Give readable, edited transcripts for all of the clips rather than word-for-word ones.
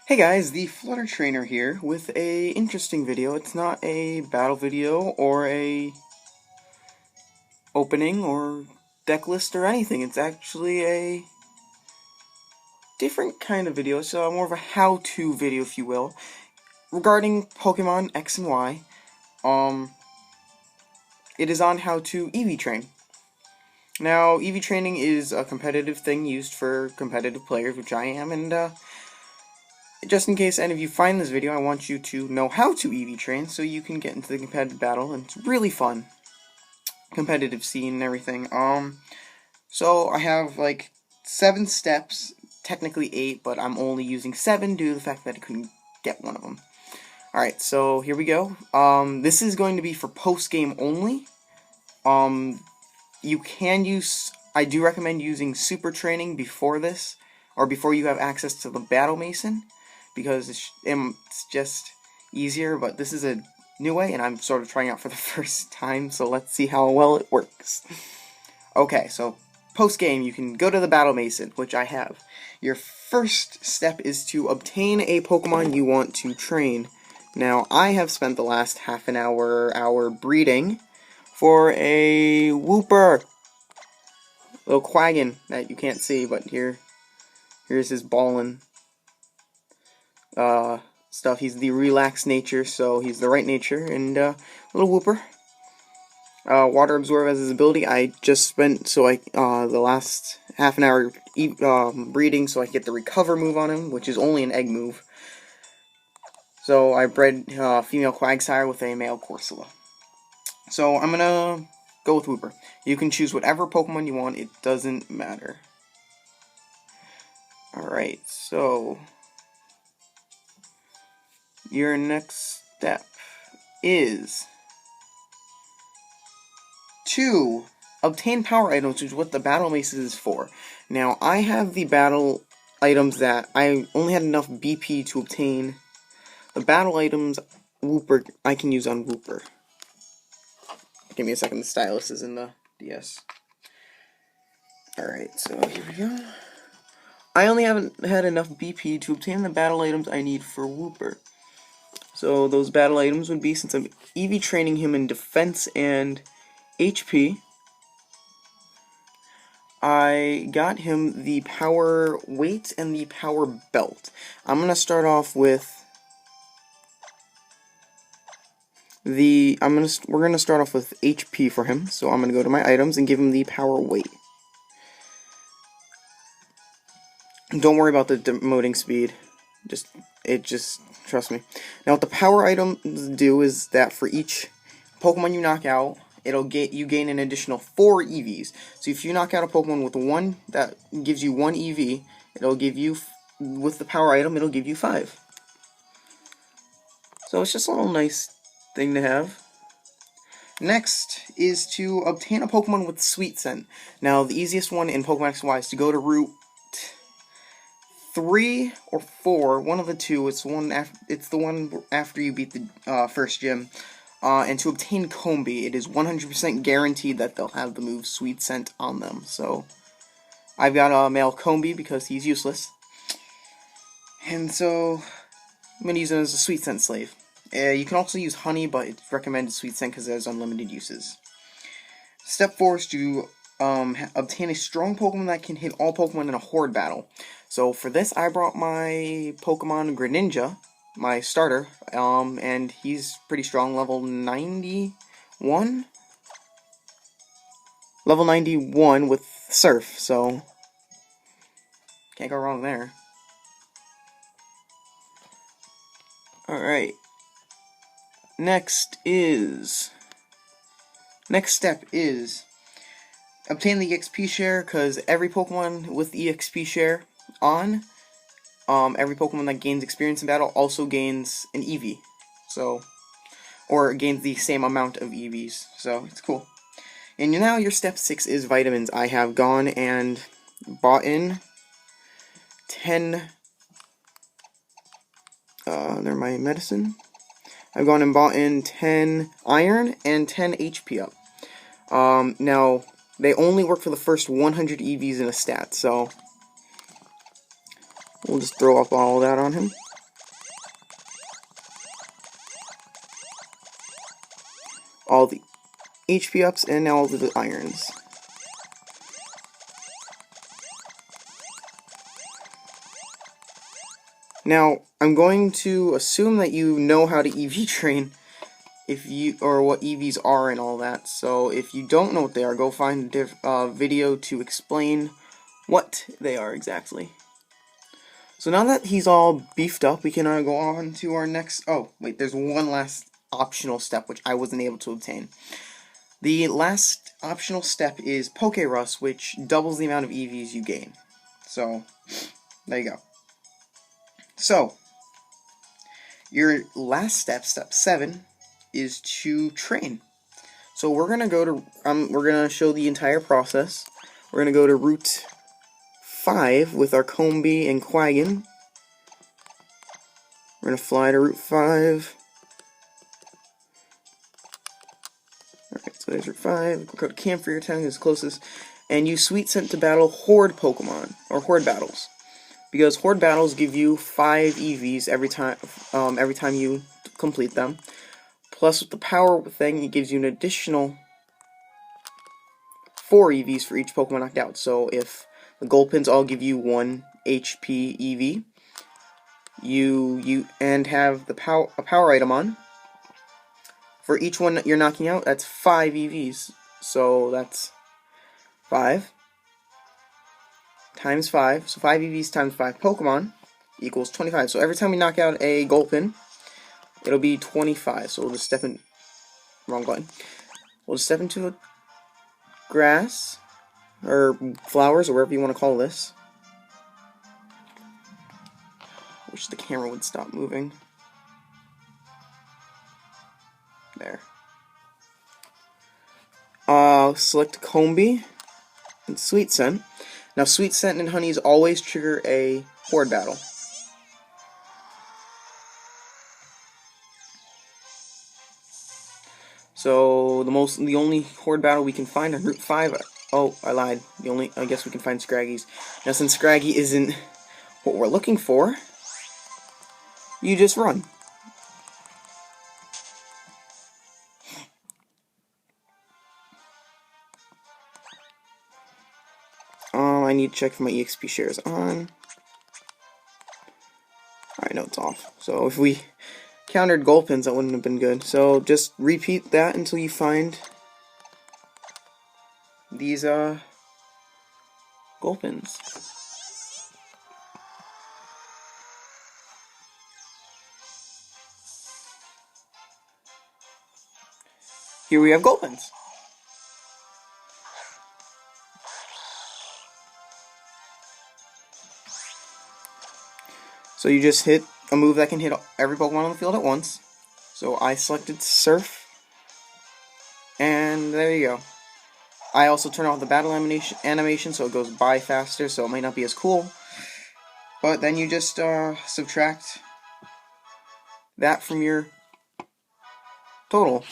Hey guys, the Flutter Trainer here with a interesting video. It's not a battle video or a opening or deck list or anything. It's actually a different kind of video, so more of a how-to video, if you will, regarding Pokemon X and Y. It is on how to EV train. Now, EV training is a competitive thing used for competitive players, which I am, and just in case any of you find this video, I want you to know how to EV train so you can get into the competitive battle, and it's really fun. Competitive scene and everything. So I have like 7 steps, technically 8, but I'm only using 7 due to the fact that I couldn't get one of them. Alright, so here we go. This is going to be for post-game only. You can use, I do recommend using super training before this, or before you have access to the Battle Mason, because it's just easier, but this is a new way, and I'm sort of trying out for the first time, so let's see how well it works. Okay, so post-game, you can go to the Battle Mason, which I have. Your first step is to obtain a Pokemon you want to train. Now, I have spent the last half an hour breeding for a Wooper. Little Quaggin that you can't see, but here's his ballin' stuff. He's the relaxed nature, so he's the right nature, and little Wooper. Water Absorb as his ability. I just spent the last half an hour breeding so I can get the Recover move on him, which is only an egg move. So I bred female Quagsire with a male Corsola. So I'm gonna go with Wooper. You can choose whatever Pokemon you want, it doesn't matter. Alright, so your next step is to obtain power items, which is what the Battle Mason is for. Now, I have the battle items that I only had enough BP to obtain. The battle items Wooper I can use on Wooper. Give me a second, the stylus is in the DS. Alright, so here we go. I only haven't had enough BP to obtain the battle items I need for Wooper. So those battle items would be, since I'm EV training him in defense and HP, I got him the power weight and the power belt. I'm gonna start off with we're gonna start off with HP for him. So I'm gonna go to my items and give him the power weight. Don't worry about the demoting speed. Just trust me. Now what the power items do is that for each Pokemon you knock out, you gain an additional 4 EVs. So if you knock out a Pokemon with 1 that gives you 1 EV, it'll give you, with the power item, it'll give you 5. So it's just a little nice thing to have. Next is to obtain a Pokemon with Sweet Scent. Now the easiest one in Pokemon X and Y is to go to Route 3 or 4, one of the two. It's the one after you beat the first gym. And to obtain Combee, it is 100% guaranteed that they'll have the move Sweet Scent on them. So I've got a male Combee because he's useless, and so I'm going to use him as a Sweet Scent slave. You can also use Honey, but it's recommended Sweet Scent because it has unlimited uses. Step 4 is to obtain a strong Pokemon that can hit all Pokemon in a Horde battle. So for this, I brought my Pokemon Greninja, my starter, and he's pretty strong, level 91? Level 91 with Surf, so can't go wrong there. Alright. Next step is obtain the EXP share, because every Pokemon with EXP share on, every Pokemon that gains experience in battle also gains an EV. So, or gains the same amount of EVs. So, it's cool. And now your step 6 is vitamins. I have gone and bought in 10, they're my medicine. I've gone and bought in 10 iron and 10 HP up. Now, they only work for the first 100 EVs in a stat, so we'll just throw up all that on him. all the HP ups, and now all the irons. Now, I'm going to assume that you know how to EV train, or what EVs are and all that. So if you don't know what they are, go find a video to explain what they are exactly. So now that he's all beefed up, we can go on to our next... Oh, wait, there's one last optional step which I wasn't able to obtain. The last optional step is Poke Rust, which doubles the amount of EVs you gain. So, there you go. So, your last step, step 7, is to train. So we're gonna go to we're gonna show the entire process. We're gonna go to Route 5 with our Combee and Quaggin. We're gonna fly to Route 5. Alright, so there's Route 5. We'll go to Camp for your town, it's closest. And you Sweet Scent to battle Horde Pokemon, or Horde battles. Because Horde battles give you 5 EVs every time you complete them. Plus, with the power thing, it gives you an additional 4 EVs for each Pokemon knocked out. So if the Gulpins all give you 1 HP EV, you have a power item on. For each one that you're knocking out, that's 5 EVs. So that's 5 times 5. So 5 EVs times 5 Pokemon equals 25. So every time we knock out a Gulpin, it'll be 25. So we'll just step in... Wrong button. We'll just step into the grass, or flowers, or whatever you want to call this. Wish the camera would stop moving. There. Select Combee and Sweet Scent. Now, Sweet Scent and Honeys always trigger a Horde battle. So the only Horde battle we can find on Route 5. Oh, I lied. I guess we can find Scraggy's. Now, since Scraggy isn't what we're looking for, you just run. I need to check if my EXP share is on. Alright, no, it's off. So if we countered Gulpins, that wouldn't have been good. So just repeat that until you find these Gulpins. Here we have Gulpins. So you just hit a move that can hit every Pokemon on the field at once. So I selected Surf, and there you go. I also turn off the battle animation so it goes by faster, so it might not be as cool. But then you just subtract that from your total.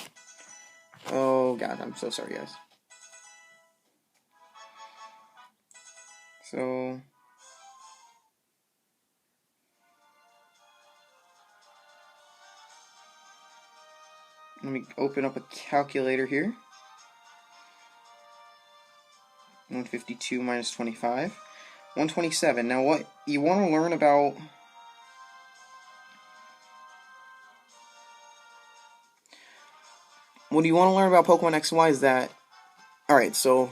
Oh god, I'm so sorry, guys. So... let me open up a calculator here. 152 minus 25. 127. Now what you want to learn about... what you want to learn about Pokemon X and Y is that... Alright, so...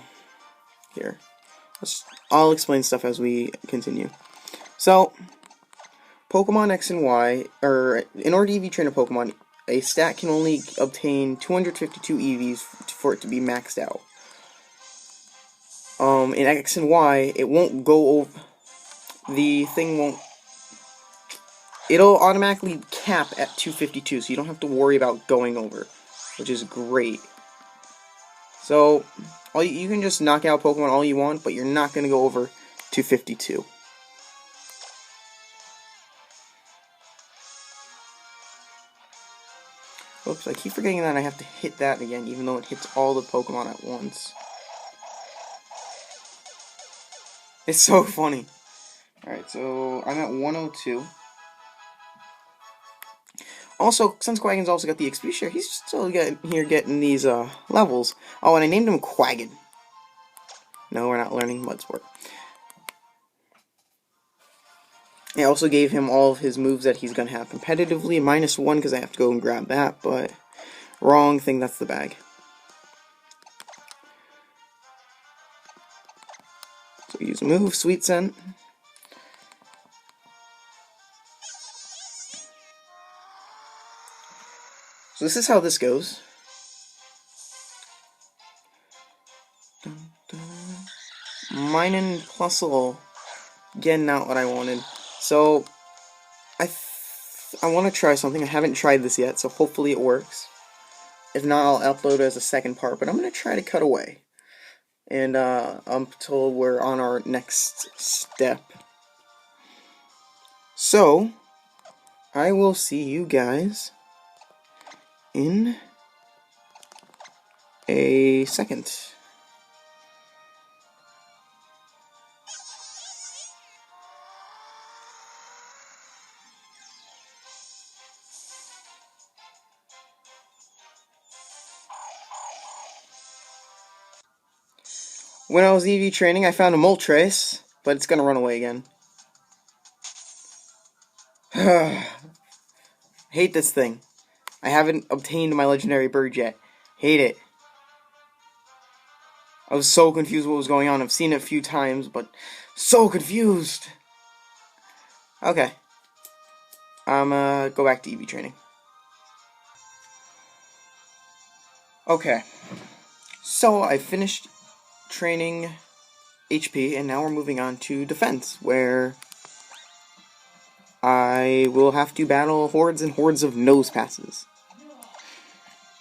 here. I'll explain stuff as we continue. So... Pokemon X and Y, or in order to EV train a Pokemon, a stat can only obtain 252 EVs for it to be maxed out. In X and Y, it won't go over... the thing won't... it'll automatically cap at 252, so you don't have to worry about going over, which is great. So, you can just knock out Pokemon all you want, but you're not going to go over 252. Oops, I keep forgetting that I have to hit that again, even though it hits all the Pokemon at once. It's so funny. Alright, so I'm at 102. Also, since Quaggen's also got the XP share, he's still getting these levels. Oh, and I named him Quaggen. No, we're not learning Mudsport. I also gave him all of his moves that he's going to have competitively. -1 because I have to go and grab that, but wrong thing, that's the bag. So use move, Sweet Scent. So this is how this goes. Minun Plusle. Again, not what I wanted. So, I want to try something. I haven't tried this yet, so hopefully it works. If not, I'll upload it as a second part, but I'm going to try to cut away. And until we're on our next step. So, I will see you guys in a second. When I was EV training, I found a Moltres, but it's gonna run away again. Hate this thing. I haven't obtained my legendary bird yet. Hate it. I was so confused what was going on. I've seen it a few times, but so confused. Okay. I'm go back to EV training. Okay. So I finished training HP, and now we're moving on to defense, where I will have to battle hordes and hordes of nose passes.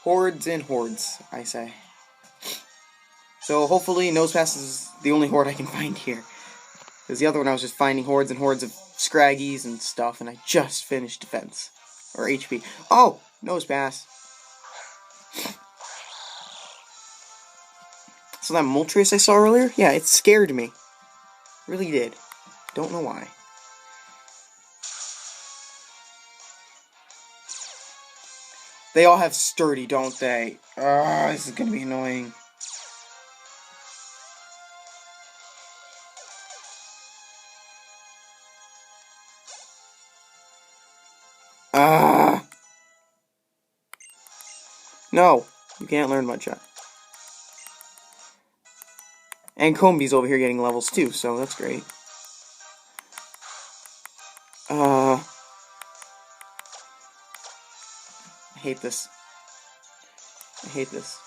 Hordes and hordes, I say. So hopefully nose pass is the only horde I can find here. Because the other one I was just finding hordes and hordes of Scraggies and stuff, and I just finished defense. Or HP. Oh! Nose pass. So that Moltres I saw earlier? Yeah, it scared me. Really did. Don't know why. They all have sturdy, don't they? Ah, this is gonna be annoying. Ah! No, you can't learn Mudshot. And Combie's over here getting levels too, so that's great. I hate this. I hate this.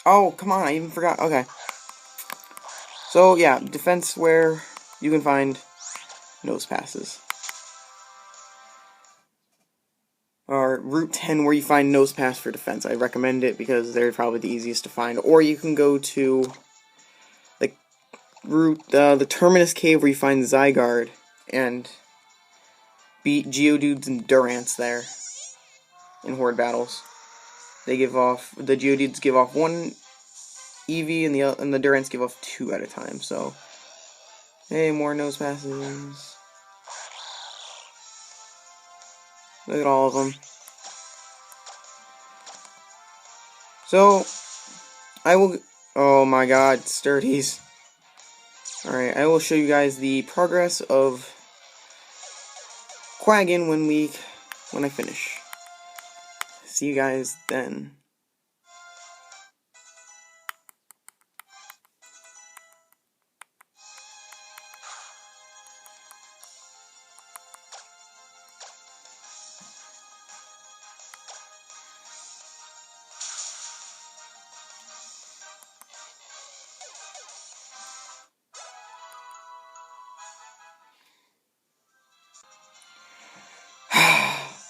Oh, come on, I even forgot. Okay. So, yeah, defense where you can find nose passes. Or Route 10 where you find nose pass for defense. I recommend it because they're probably the easiest to find. Or you can go to the route, the Terminus Cave where you find Zygarde and beat Geodudes and Durants there in Horde battles. They give off, the Geodudes give off 1 EV and the Durants give off 2 at a time, so. Hey, more nose passes. Look at all of them. So, I will... Oh my god, sturdies. Alright, I will show you guys the progress of Quaggen when I finish. See you guys then.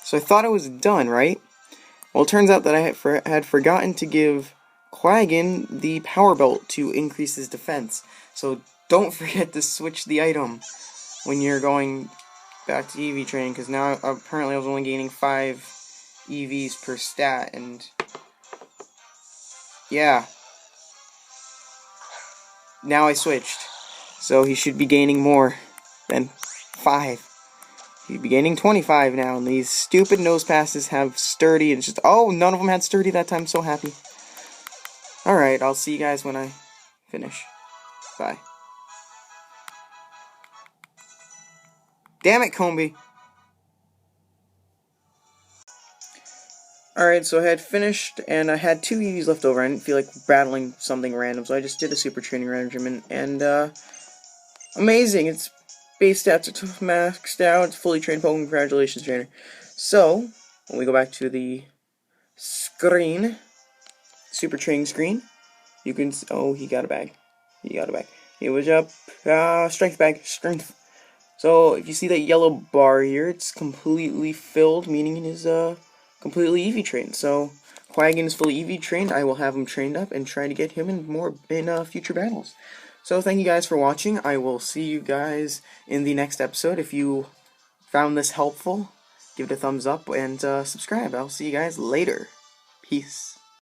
So I thought I was done, right? Well, it turns out that I had forgotten to give Quaggin the Power Belt to increase his defense. So don't forget to switch the item when you're going back to EV training, because now apparently I was only gaining 5 EVs per stat, and yeah, now I switched. So he should be gaining more than 5. He'd be gaining 25 now, and these stupid nose passes have sturdy, and it's just, oh, none of them had sturdy that time, so happy. Alright, I'll see you guys when I finish. Bye. Damn it, Combee! Alright, so I had finished, and I had 2 EVs left over. I didn't feel like battling something random, so I just did a super training regimen, and, amazing! Its base stats are maxed out, it's fully trained Pokemon, congratulations, trainer. So, when we go back to the screen, super training screen, you can, oh, he got a bag. He got a bag. It was up, strength bag, strength. So, if you see that yellow bar here, it's completely filled, meaning it is, completely EV trained. So, Quaggin is fully EV trained. I will have him trained up and try to get him in more in future battles. So, thank you guys for watching. I will see you guys in the next episode. If you found this helpful, give it a thumbs up and subscribe. I'll see you guys later. Peace.